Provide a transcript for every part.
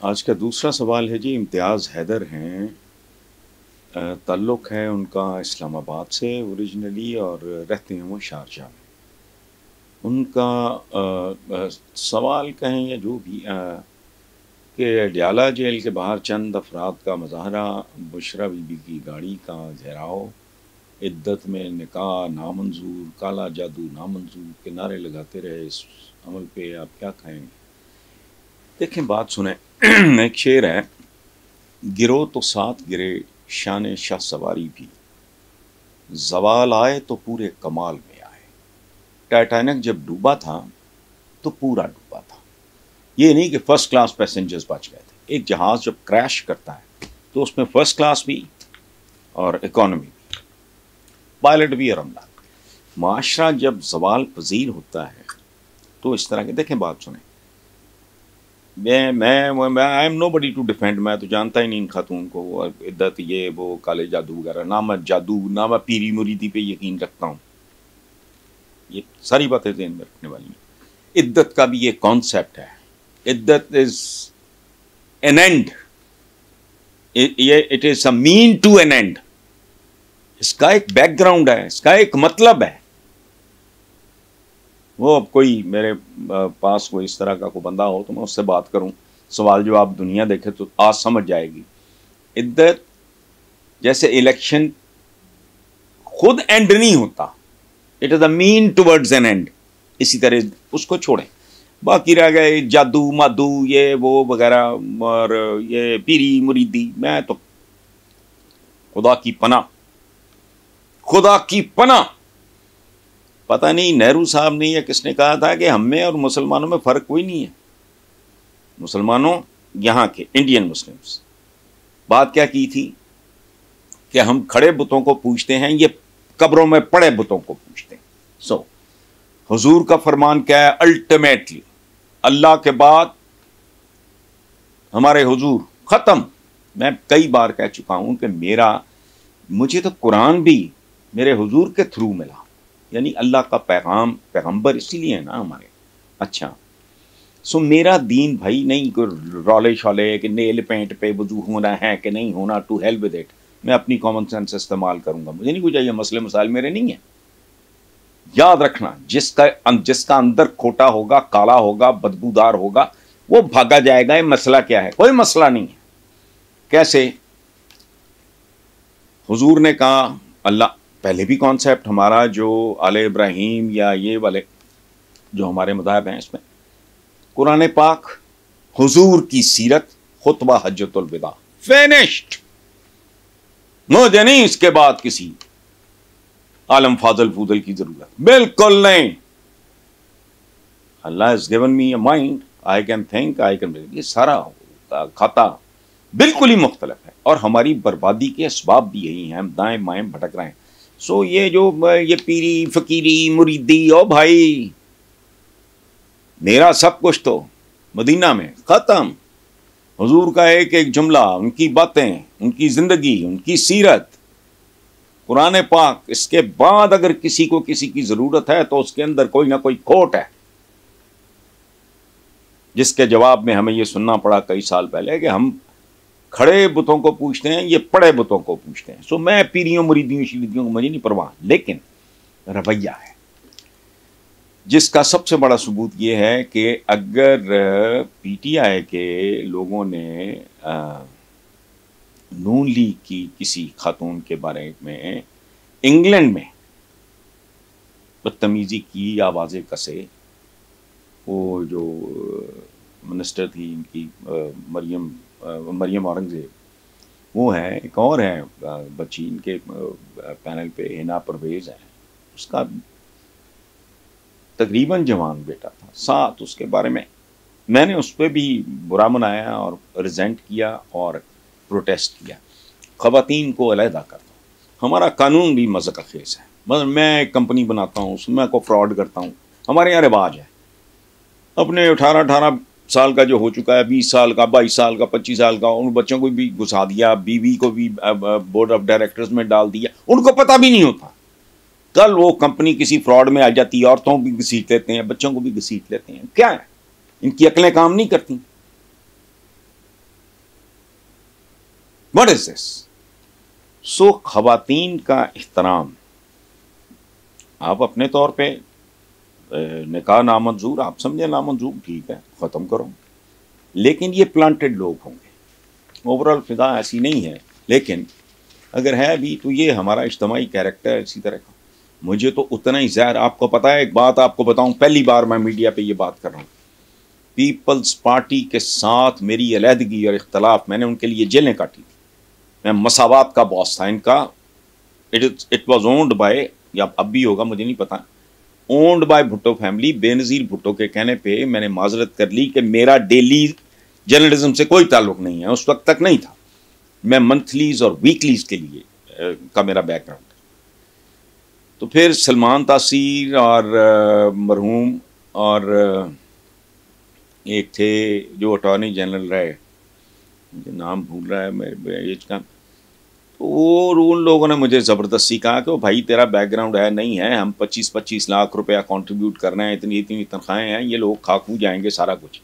آج کا دوسرا سوال ہے جی، امتیاز حیدر ہیں، تعلق ہے ان کا اسلام آباد سے اوریجنلی اور رہتے ہیں وہ شارجہ میں۔ ان کا سوال کہیں یا جو بھی کہ ڈیالہ جیل کے باہر چند افراد کا مظاہرہ، بشرا بی بی کی گاڑی کا گھیراؤ، عدت میں نکاح نامنظور، کالا جادو نامنظور کے نعرے لگاتے رہے، اس عمل پہ آپ کیا کہیں گے؟ دیکھیں بات سنیں، ایک شعر ہے، گرو تو ساتھ گرے شان شاہ سواری بھی، زوال آئے تو پورے کمال میں آئے۔ ٹائٹینک جب ڈوبا تھا تو پورا ڈوبا تھا، یہ نہیں کہ فرسٹ کلاس پیسنجرز بچ گئے تھے۔ ایک جہاز جب کریش کرتا ہے تو اس میں فرسٹ کلاس بھی اور اکانومی بھی، پائلٹ بھی اور عملہ۔ معاشرہ جب زوال پذیر ہوتا ہے تو اس طرح کے، دیکھیں بات سنیں، میں I am nobody to defend, میں تو جانتا ہی نہیں ان خاتون کو، عدت یہ وہ کالے جادو وغیرہ، نہ میں جادو نہ میں پیری مریدی پہ یقین رکھتا ہوں، یہ ساری باتیں ذہن میں رکھنے والی ہیں۔ عدت کا بھی یہ کانسیپٹ ہے، it is an end, it is a mean to an end, اس کا ایک بیک گراؤنڈ ہے، اس کا ایک مطلب ہے۔ وہ اب کوئی میرے پاس کوئی اس طرح کا کوئی بندہ ہو تو میں اس سے بات کروں، سوال جواب دنیا دیکھے تو آج سمجھ جائے گی۔ عدت جیسے الیکشن خود اینڈ نہیں ہوتا، it is a mean towards an end, اسی طرح اس کو چھوڑیں۔ باقی رہ گئے جادو مادو یہ وہ وغیرہ اور یہ پیری مریدی، میں تو خدا کی پناہ، خدا کی پناہ، پتہ نہیں نہرو صاحب نے یا کس نے کہا تھا کہ ہم میں اور مسلمانوں میں فرق کوئی نہیں ہے۔ مسلمانوں یہاں کے انڈین مسلمز، بات کیا کی تھی کہ ہم کھڑے بتوں کو پوجتے ہیں، یہ قبروں میں پڑے بتوں کو پوجتے ہیں۔ حضور کا فرمان کیا ہے؟ الٹیمیٹلی اللہ کے بعد ہمارے حضور، ختم۔ میں کئی بار کہہ چکا ہوں کہ مجھے تو قرآن بھی میرے حضور کے تھرو ملا، یعنی اللہ کا پیغام، پیغمبر اسی لیے ہے نا ہمارے۔ اچھا میرا دین بھائی نہیں کوئی رولے شولے کہ نیل پینٹ پہ وضو ہونا ہے کہ نہیں ہونا، ٹو ہیل ود اٹ، میں اپنی کامن سینس استعمال کروں گا، مجھے نہیں کوئی چاہیے، مسئلے مسائل میرے نہیں ہیں۔ یاد رکھنا، جس کا اندر کھوٹا ہوگا، کالا ہوگا، بدبودار ہوگا، وہ بھاگا جائے گا۔ یہ مسئلہ کیا ہے؟ کوئی مسئلہ نہیں ہے۔ کیسے؟ حضور نے کہا، اللہ پہلے بھی کانسیپٹ ہمارا جو آل ابراہیم یا یہ والے جو ہمارے مذاہب ہیں، اس میں قرآن پاک، حضور کی سیرت، خطبہ حجۃ الوداع، فینشڈ، مجھے نہیں اس کے بعد کسی عالم فاضل فوضل کی ضرورت، بالکل نہیں۔ اللہ has given me a mind, I can think, I can، یہ سارا کھاتا بالکل ہی مختلف ہے، اور ہماری بربادی کے اسباب بھی یہی ہیں، ہم دائیں بائیں بھٹک رہے ہیں۔ یہ جو یہ پیری فقیری مریدی، او بھائی میرا سب کچھ تو مدینہ میں ختم۔ حضور کا ایک ایک جملہ، ان کی باتیں، ان کی زندگی، ان کی سیرت، قرآن پاک، اس کے بعد اگر کسی کو کسی کی ضرورت ہے تو اس کے اندر کوئی نہ کوئی کھوٹ ہے، جس کے جواب میں ہمیں یہ سننا پڑا کئی سال پہلے کہ ہم کھڑے بتوں کو پوچھتے ہیں، یہ پڑے بتوں کو پوچھتے ہیں۔ میں پیریوں مریدیوں شریدیوں کو مجھے نہیں پرواہ، لیکن رویہ ہے جس کا سب سے بڑا ثبوت یہ ہے کہ اگر پی ٹی آئی کے لوگوں نے نون لیگ کی کسی خاتون کے بارے میں انگلینڈ میں بدتمیزی کی، آوازیں کسے، وہ جو منسٹر تھی ان کی مریم اورنگزیب، وہ ہے، ایک اور ہے بچی ان کے پینل پہ، ہنا پرویز ہے، اس کا تقریباً جوان بیٹا تھا، ساتھ اس کے بارے میں نے اس پہ بھی برا منایا اور ریزینٹ کیا اور پروٹیسٹ کیا۔ خواتین کو علیحدہ کرتا ہوں، ہمارا قانون بھی مذہق خیز ہے، مگر میں ایک کمپنی بناتا ہوں، اس میں کو فراڈ کرتا ہوں، ہمارے یہاں رواج ہے، اپنے 18 سال کا جو ہو چکا ہے، 20 سال کا، 22 سال کا، 25 سال کا، ان بچوں کو بھی گھسا دیا، بیوی کو بھی بورڈ آف ڈائریکٹرز میں ڈال دیا، ان کو پتہ بھی نہیں ہوتا۔ کل وہ کمپنی کسی فراڈ میں آ جاتی ہے، عورتوں بھی گھسیٹ لیتے ہیں، بچوں کو بھی گھسیٹ لیتے ہیں، کیا ہے؟ ان کی عقلیں کام نہیں کرتی۔ What is this? So خواتین کا احترام آپ اپنے طور پہ نکاح نامنظور آپ سمجھیں نامنظور ٹھیک ہے ختم کرو، لیکن یہ پلانٹڈ لوگ ہوں گے. اوورال فضا ایسی نہیں ہے، لیکن اگر ہے بھی تو یہ ہمارا اجتماعی کیریکٹر اسی طرح کا. مجھے تو اتنا ہی زہر. آپ کو پتا ہے ایک بات آپ کو بتاؤں، پہلی بار میں میڈیا پہ یہ بات کر رہا ہوں، پیپلز پارٹی کے ساتھ میری علیحدگی اور اختلاف، میں نے ان کے لیے جیلیں کاٹی تھی. میں مساوات کا باس تھا ان کا. اٹ واز اونڈ بائی، یا اب بھی ہوگا مجھے نہیں پتا، اونڈ بائی بھٹو فیملی. بے نظیر بھٹو کے کہنے پہ میں نے معذرت کر لی کہ میرا ڈیلی جرنلزم سے کوئی تعلق نہیں ہے، اس وقت تک نہیں تھا. میں منتھلیز اور ویکلیز کے لیے کا میرا بیک گراؤنڈ. تو پھر سلمان تاثیر اور مرحوم اور ایک تھے جو اٹارنی جنرل رہے، مجھے نام بھول رہا ہے میرے ایج کا، اور ان لوگوں نے مجھے زبردستی کہا کہ بھائی تیرا بیک گراؤنڈ ہے نہیں ہے، ہم 25 لاکھ روپیہ کنٹریبیوٹ کر رہے ہیں، اتنی تنخواہیں ہیں، یہ لوگ کھاکو جائیں گے، سارا کچھ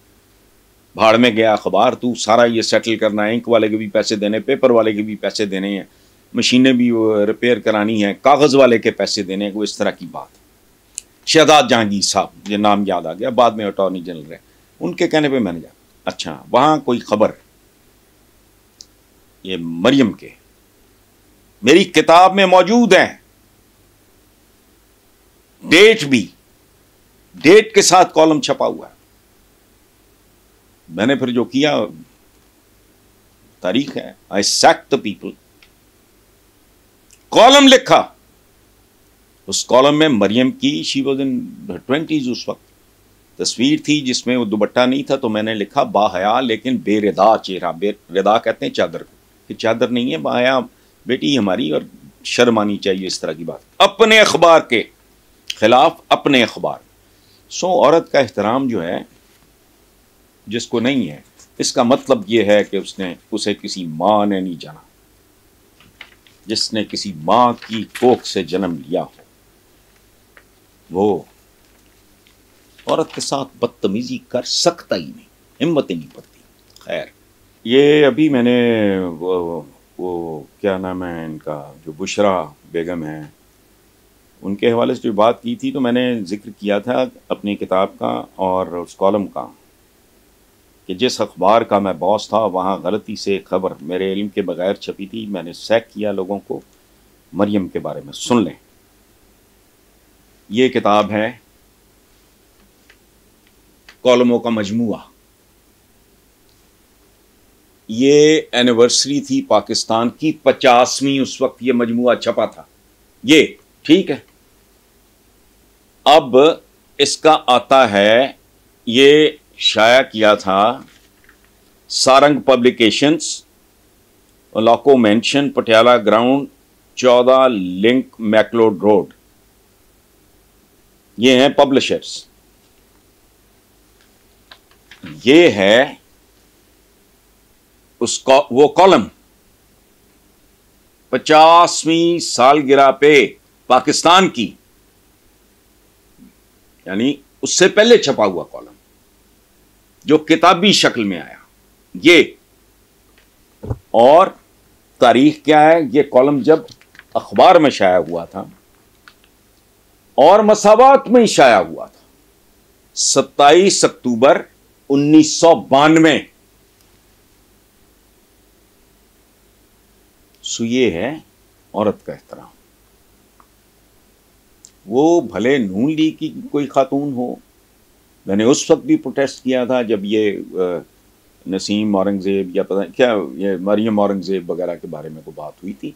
بھاڑ میں گیا اخبار، تو سارا یہ سیٹل کرنا ہے، انک والے کے بھی پیسے دینے، پیپر والے کے بھی پیسے دینے ہیں، مشینیں بھی ریپیئر کرانی ہیں، کاغذ والے کے پیسے دینے ہیں، کوئی اس طرح کی بات. شہزاد جہانگیر صاحب، یہ نام یاد آ گیا، بعد میں اٹارنی جنرل رہے، ان کے کہنے پہ میں نے جا اچھا وہاں کوئی خبر یہ مریم کے میری کتاب میں موجود ہیں، ڈیٹ بھی، ڈیٹ کے ساتھ کالم چھپا ہوا ہے. میں نے پھر جو کیا تاریخ ہے، I sacked the people. Column لکھا، اس کالم میں مریم کی she was in her 20s اس وقت، تصویر تھی جس میں وہ دوپٹہ نہیں تھا، تو میں نے لکھا با حیا لیکن بے ردا چہرہ. بے ردا کہتے ہیں چادر کو، کہ چادر نہیں ہے، با حیا بیٹی ہماری اور شرم آنی چاہیے، اس طرح کی بات. اپنے اخبار کے خلاف اپنے اخبار. سو عورت کا احترام جو ہے جس کو نہیں ہے، اس کا مطلب یہ ہے کہ اسے کسی ماں نے نہیں جانا، جس نے کسی ماں کی کوکھ سے جنم لیا ہو وہ عورت کے ساتھ بدتمیزی کر سکتا ہی نہیں، ہمت ہی نہیں پڑتی. خیر، یہ ابھی میں نے وہ کیا نام ہے ان کا، جو بشرا بیگم ہیں، ان کے حوالے سے جو بات کی تھی، تو میں نے ذکر کیا تھا اپنی کتاب کا اور اس کالم کا، کہ جس اخبار کا میں باس تھا وہاں غلطی سے خبر میرے علم کے بغیر چھپی تھی. میں نے سیک کیا لوگوں کو مریم کے بارے میں. سن لیں، یہ کتاب ہے کالموں کا مجموعہ. یہ اینیورسری تھی پاکستان کی 50ویں، اس وقت یہ مجموعہ چھپا تھا. یہ ٹھیک ہے. اب اس کا آتا ہے، یہ شائع کیا تھا Sarang publications, Lakho mention, Patiala ground, 14 link McLeod road. یہ ہیں پبلشرز. یہ ہے اس کا وہ کالم 50ویں سالگرہ پہ پاکستان کی، یعنی اس سے پہلے چھپا ہوا کالم جو کتابی شکل میں آیا. یہ اور تاریخ کیا ہے، یہ کالم جب اخبار میں شائع ہوا تھا اور مساوات میں ہی شائع ہوا تھا، 27 اکتوبر 1992. سو یہ ہے عورت کا احترام. وہ بھلے نون لیگ کی کوئی خاتون ہو. میں نے اس وقت بھی پروٹیسٹ کیا تھا جب یہ نسیم اورنگزیب یا پتہ کیا یہ مریم اورنگزیب وغیرہ کے بارے میں کوئی بات ہوئی تھی.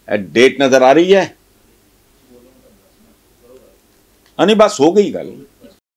ڈیٹ نظر آ رہی ہے؟ نہیں بس ہو گئی گل.